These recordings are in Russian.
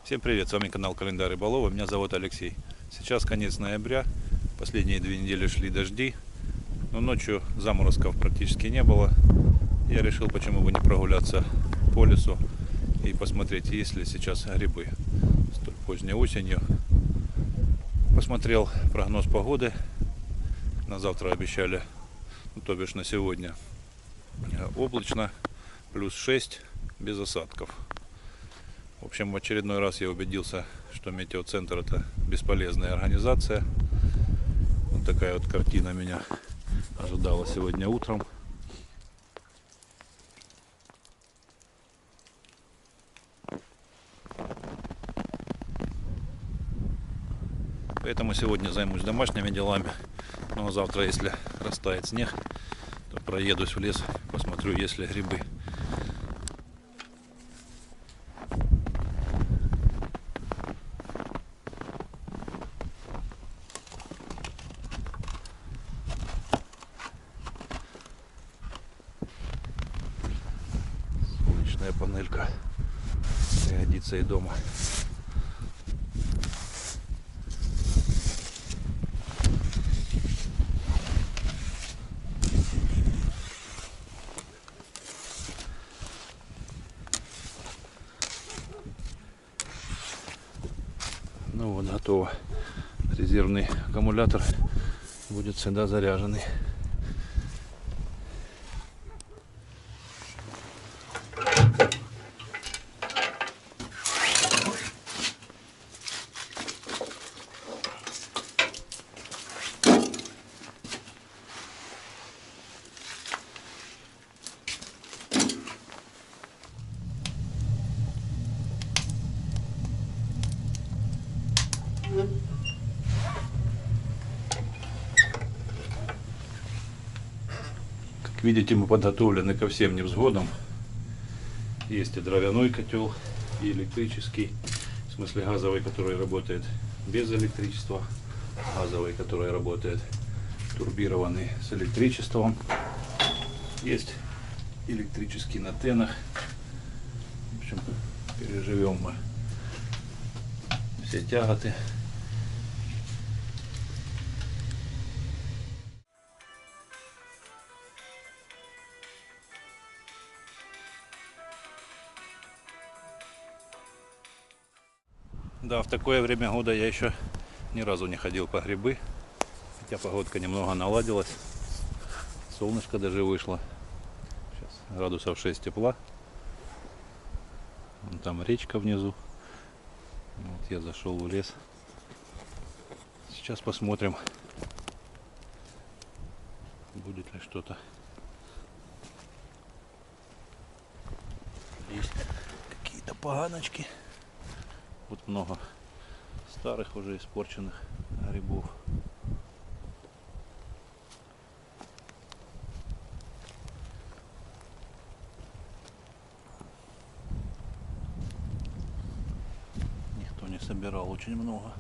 Всем привет, с вами канал Календарь, рыболова, меня зовут Алексей. Сейчас конец ноября, последние 2 недели шли дожди, но ночью заморозков практически не было. Я решил, почему бы не прогуляться по лесу и посмотреть, есть ли сейчас грибы столь поздней осенью. Посмотрел прогноз погоды, на завтра обещали, то бишь на сегодня, облачно, плюс 6, без осадков. В общем, в очередной раз я убедился, что метеоцентр — это бесполезная организация. Вот такая вот картина меня ожидала сегодня утром. Поэтому сегодня займусь домашними делами. Ну а завтра, если растает снег, то проедусь в лес, посмотрю, есть ли грибы. Солнечная панелька пригодится и дома. Ну вот, готово. Резервный аккумулятор будет всегда заряженный. Как видите, мы подготовлены ко всем невзгодам. Есть и дровяной котел, и электрический, в смысле газовый, который работает без электричества, газовый, который работает турбированный с электричеством. Есть электрический на тенах. В общем, переживем мы все тяготы. Да, в такое время года я еще ни разу не ходил по грибы, хотя погодка немного наладилась, солнышко даже вышло, сейчас градусов 6 тепла, вон там речка внизу, вот я зашел в лес, сейчас посмотрим, будет ли что-то. Есть какие-то поганочки. Вот много старых, уже испорченных грибов. Никто не собирал, очень много.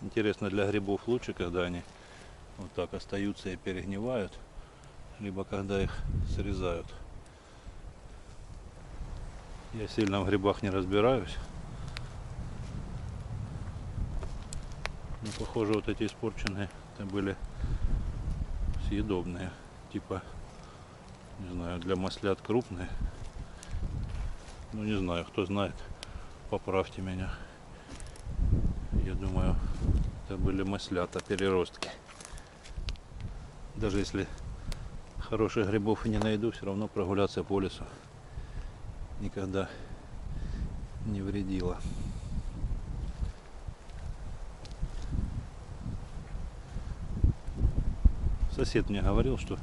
Интересно, для грибов лучше, когда они вот так остаются и перегнивают, либо когда их срезают. Я сильно в грибах не разбираюсь, но похоже, вот эти испорченные это были съедобные, типа, не знаю, для маслят крупные. Ну не знаю, кто знает, поправьте меня. Я думаю, это были маслята, переростки. Даже если хороших грибов и не найду, все равно прогуляться по лесу никогда не вредило. Сосед мне говорил, что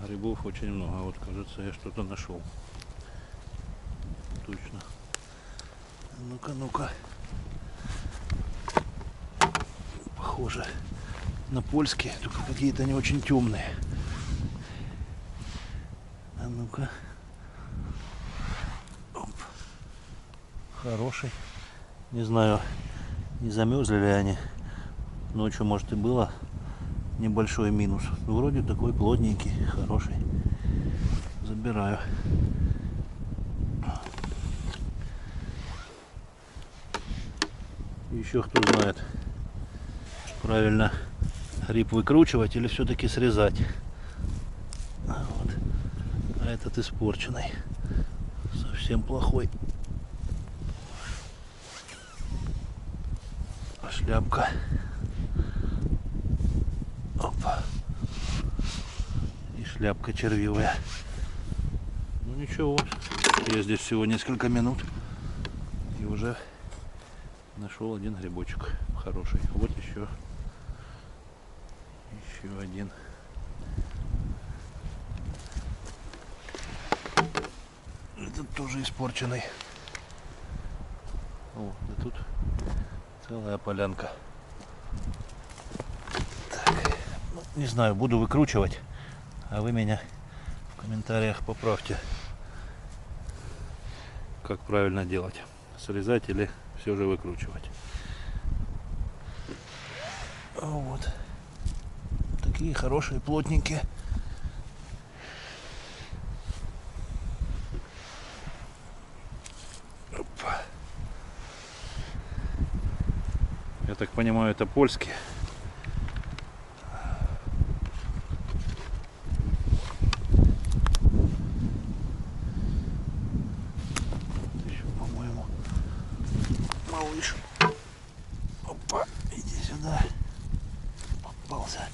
грибов очень много. Вот, кажется, я что-то нашел. Точно. Ну-ка, ну-ка. Похоже на польские, только какие-то не очень темные. А ну-ка. Оп. Хороший. Не знаю, не замерзли ли они. Ночью, может, и было небольшой минус. Вроде такой плотненький, хороший. Забираю. Еще кто знает, правильно гриб выкручивать или все-таки срезать. Вот. А этот испорченный, совсем плохой. А шляпка. Опа. И шляпка червивая. Ну ничего, я здесь всего несколько минут и уже нашел один грибочек хороший. Вот еще один. Этот тоже испорченный. О, да тут целая полянка. Так, ну, не знаю, буду выкручивать, а вы меня в комментариях поправьте, как правильно делать. Срезать или все же выкручивать. Вот. Такие хорошие, плотненькие. Опа. Я так понимаю, это польские. Еще, по-моему, малыш. Опа, иди сюда. Попался.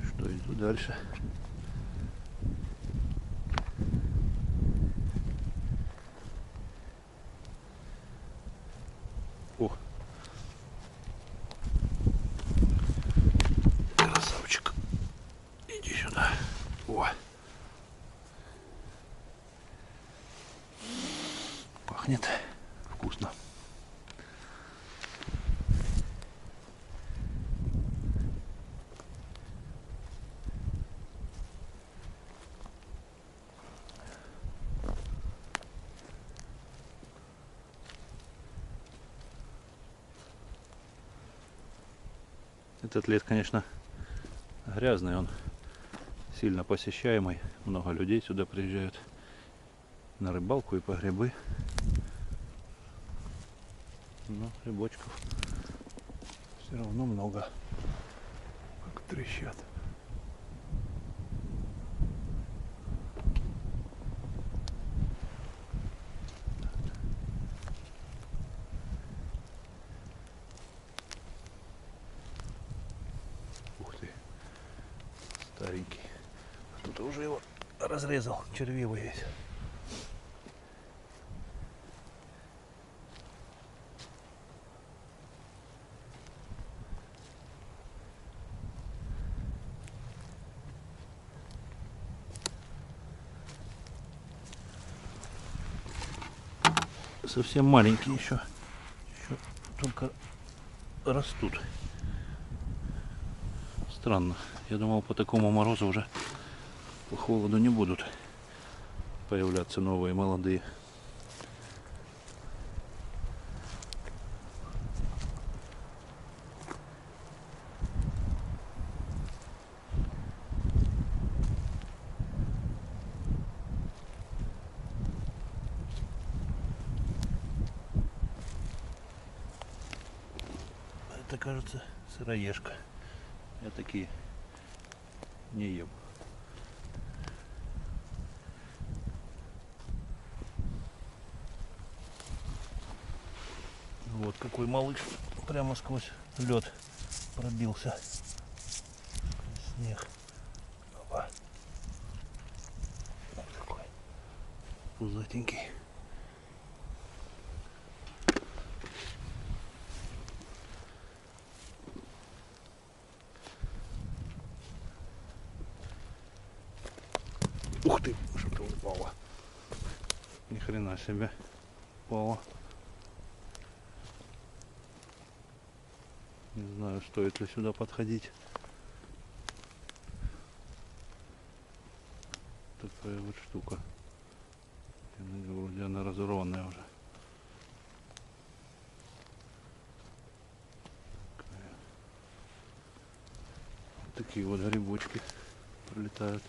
Что, иду дальше. О, красавчик. Иди сюда. О. Пахнет вкусно. Этот лес, конечно, грязный, он сильно посещаемый. Много людей сюда приезжают на рыбалку и по грибы. Но грибочков все равно много. Как трещат. Ух ты, старенький. Кто-то уже его разрезал, червивый весь. Совсем маленькие еще только растут. Странно. Я думал, по такому морозу уже по холоду не будут появляться новые молодые. Это, кажется, сыроежка. Я такие не ем. Вот какой малыш прямо сквозь лед пробился. Снег. Опа. Вот такой пузатенький. Ух ты, что-то упало. Ни хрена себе упало. Не знаю, стоит ли сюда подходить. Такая вот штука. Вроде она разорванная уже. Вот такие вот грибочки пролетают.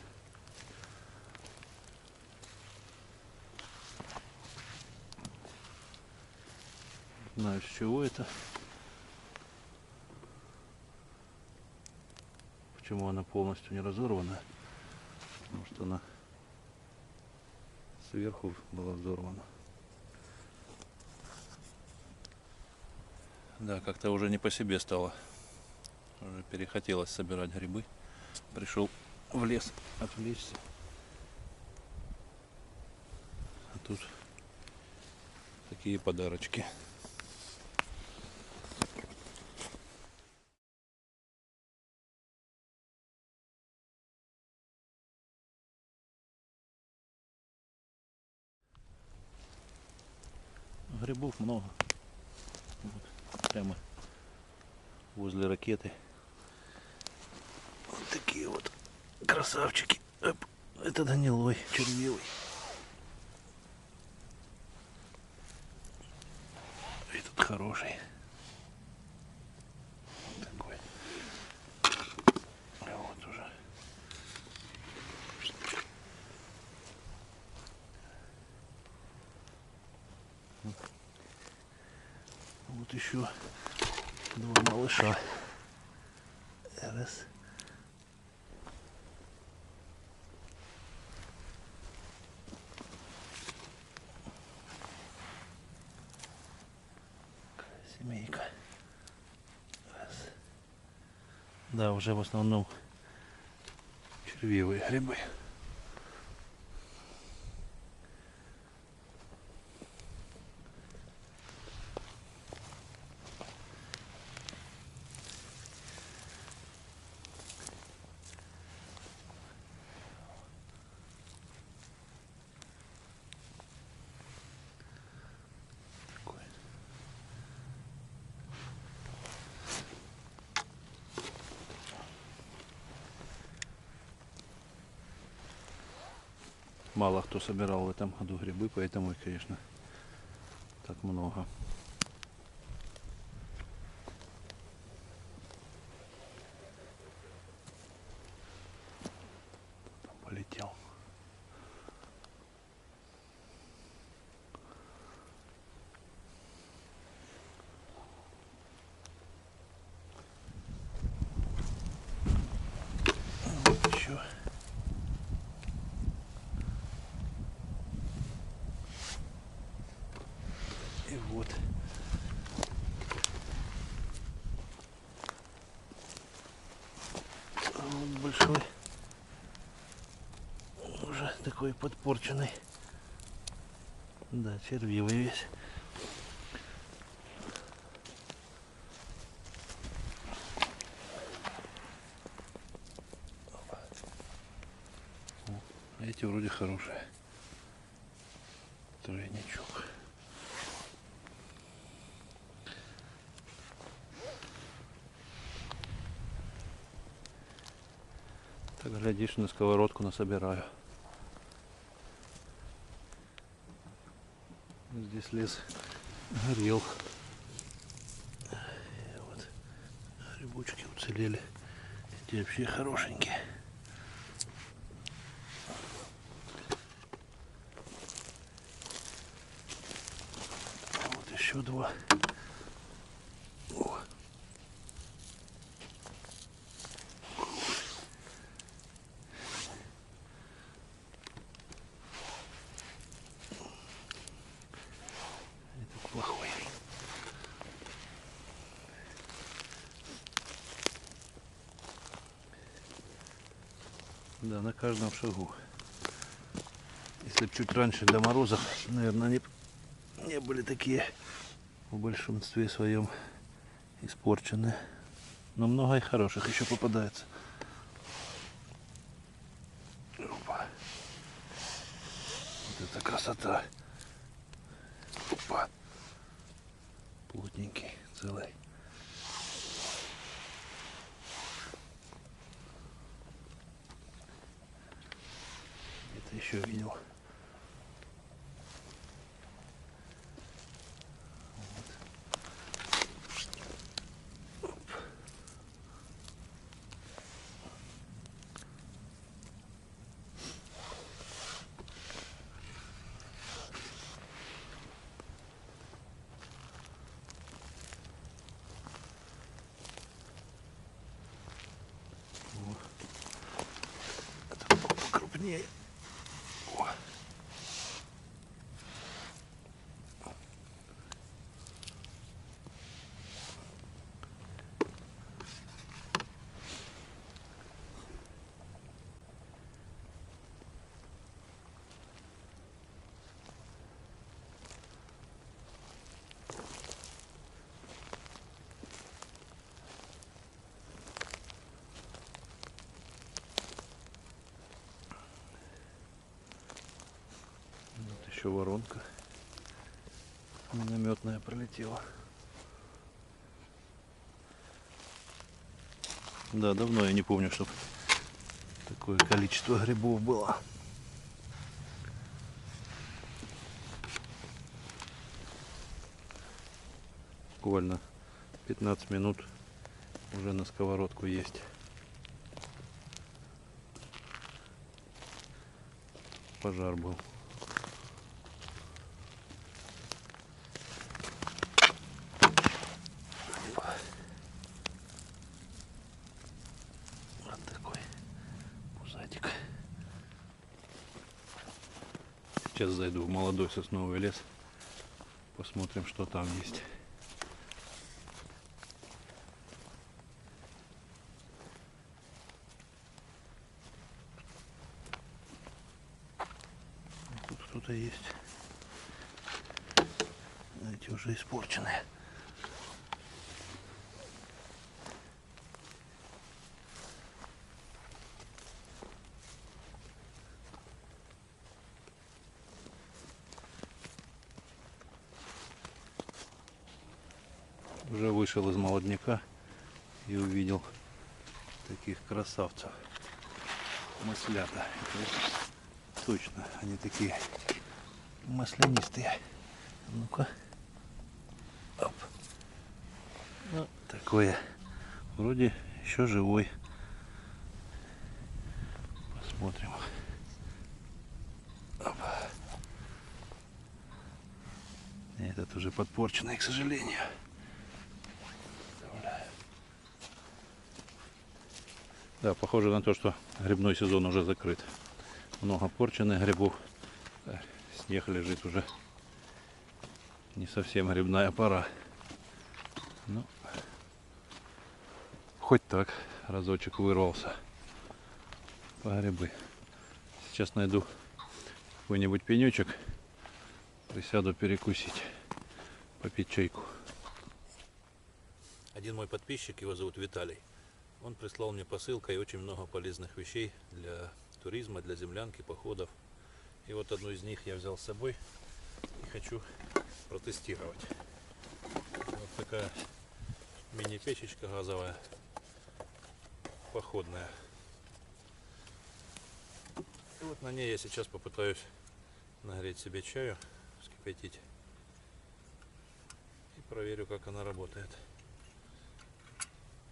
Не знаю, с чего это. Почему она полностью не разорвана? Потому что она сверху была взорвана. Да, как-то уже не по себе стало. Уже перехотелось собирать грибы. Пришел в лес отвлечься. А тут такие подарочки. Грибов много. Вот, прямо возле ракеты. Вот такие вот красавчики. Оп, это гнилой, червивый. Этот хороший. Такой. А вот уже. Вот еще два малыша. Раз. Семейка. Раз. Да, уже в основном червивые грибы. Мало кто собирал в этом году грибы, поэтому их, конечно, так много. Там полетел. Вот еще. И вот. А вот большой. Уже такой подпорченный. Да, червивый весь. О, эти вроде хорошие. Тройничок. Так, глядишь, на сковородку насобираю. Здесь лес горел. И вот грибочки уцелели. Эти вообще хорошенькие. Вот еще два. О. Этот плохой. Да, на каждом шагу. Если б чуть раньше до морозов, наверное, не были такие в большинстве своем испорченные. Но много и хороших еще попадается. Опа. Вот это красота. Опа. Плотненький, целый. еще видел. Покрупнее. О. Еще воронка минометная пролетела. Да, давно я не помню, чтобы такое количество грибов было. Буквально 15 минут уже на сковородку есть. Пожар был. Сейчас зайду в молодой сосновый лес, посмотрим, что там есть. Тут кто-то есть. Эти уже испорченные. Уже вышел из молодняка и увидел таких красавцев. Маслята. Это точно, они такие маслянистые. Ну-ка. Оп. Ну, такое. Вроде еще живой. Посмотрим. Оп. Этот уже подпорченный, к сожалению. Да, похоже на то, что грибной сезон уже закрыт. Много порченных грибов. Да, снег лежит уже. Не совсем грибная пора. Ну, хоть так, разочек вырвался по грибы. Сейчас найду какой-нибудь пенечек. Присяду перекусить, попить чайку. Один мой подписчик, его зовут Виталий. Он прислал мне посылкой очень много полезных вещей для туризма, для землянки, походов. И вот одну из них я взял с собой и хочу протестировать. Вот такая мини-печечка газовая, походная. И вот на ней я сейчас попытаюсь нагреть себе чаю, вскипятить. И проверю, как она работает.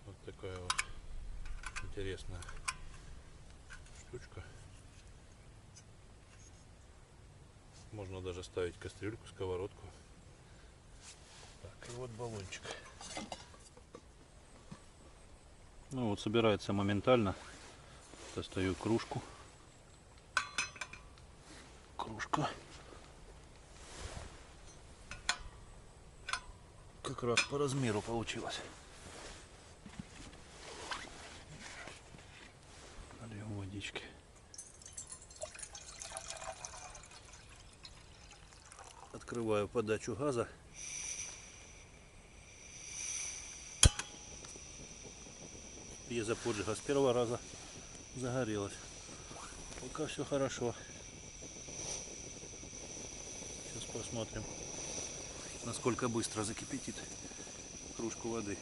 Вот такая вот интересная штучка. Можно даже ставить кастрюльку, сковородку. Так, и вот баллончик. Ну вот, собирается моментально. Достаю кружку. Кружка. Как раз по размеру получилось. Нальем водички. Открываю подачу газа. Пьезоподжига с первого раза загорелась. Пока все хорошо. Сейчас посмотрим, насколько быстро закипятит кружку воды.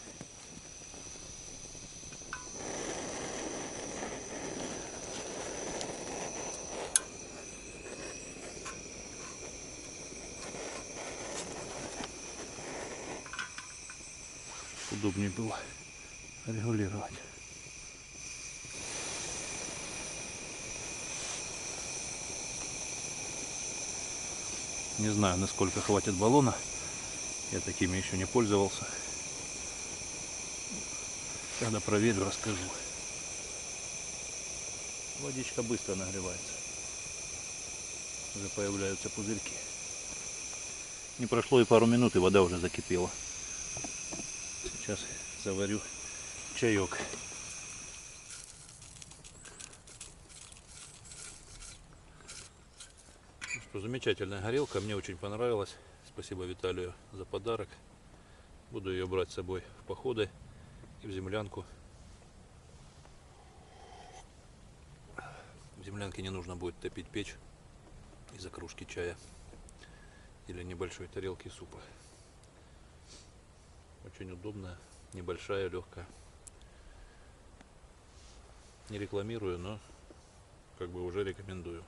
удобнее было регулировать. Не знаю, насколько хватит баллона. Я такими еще не пользовался. Когда проверю, расскажу. Водичка быстро нагревается. Уже появляются пузырьки. Не прошло и пару минут, и вода уже закипела. Сейчас заварю чаек. Ну что, замечательная горелка, мне очень понравилась. Спасибо Виталию за подарок. Буду ее брать с собой в походы и в землянку. В землянке не нужно будет топить печь из-за кружки чая или небольшой тарелки супа. Очень удобная, небольшая, легкая. Не рекламирую, но как бы уже рекомендую.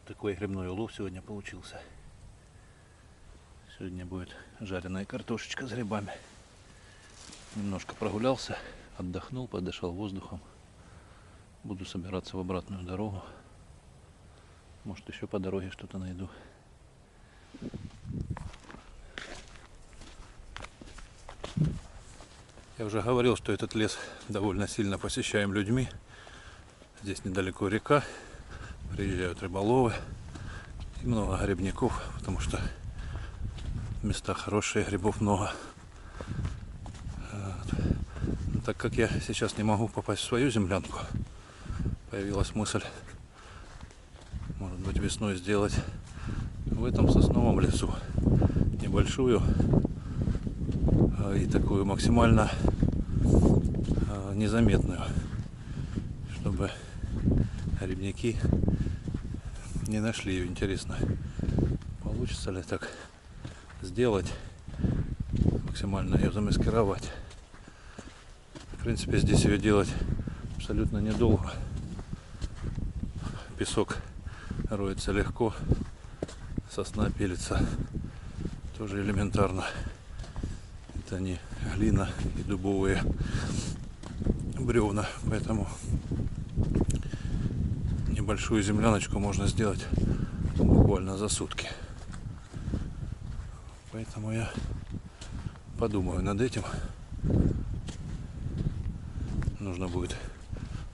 Такой грибной улов сегодня получился. Сегодня будет жареная картошечка с грибами. Немножко прогулялся, отдохнул, подышал воздухом. Буду собираться в обратную дорогу. Может, еще по дороге что-то найду. Я уже говорил, что этот лес довольно сильно посещаем людьми. Здесь недалеко река. Приезжают рыболовы и много грибников, потому что места хорошие, грибов много. Но так как я сейчас не могу попасть в свою землянку, появилась мысль, может быть, весной сделать в этом сосновом лесу небольшую и такую максимально незаметную, чтобы грибники не нашли ее. Интересно, получится ли так сделать, максимально ее замаскировать. В принципе, здесь ее делать абсолютно недолго. Песок роется легко, сосна пилится тоже элементарно. Это не глина и дубовые бревна, поэтому небольшую земляночку можно сделать буквально за сутки. Поэтому я подумаю над этим. Нужно будет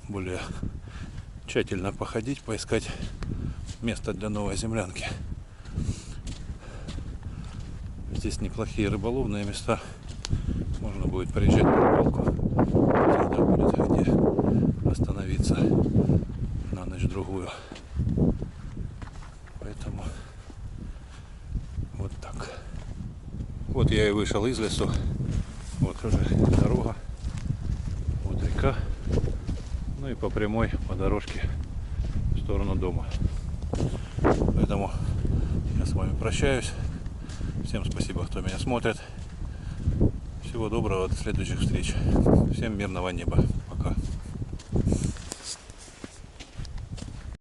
более тщательно походить, поискать место для новой землянки. Здесь неплохие рыболовные места. Можно будет приезжать на рыбалку. Всегда будет где остановиться на ночь-другую. Поэтому вот так. Вот я и вышел из лесу. Вот уже дорога. Вот река. Ну и по прямой, по дорожке в сторону дома. Поэтому я с вами прощаюсь. Всем спасибо, кто меня смотрит. Всего доброго, до следующих встреч. Всем мирного неба.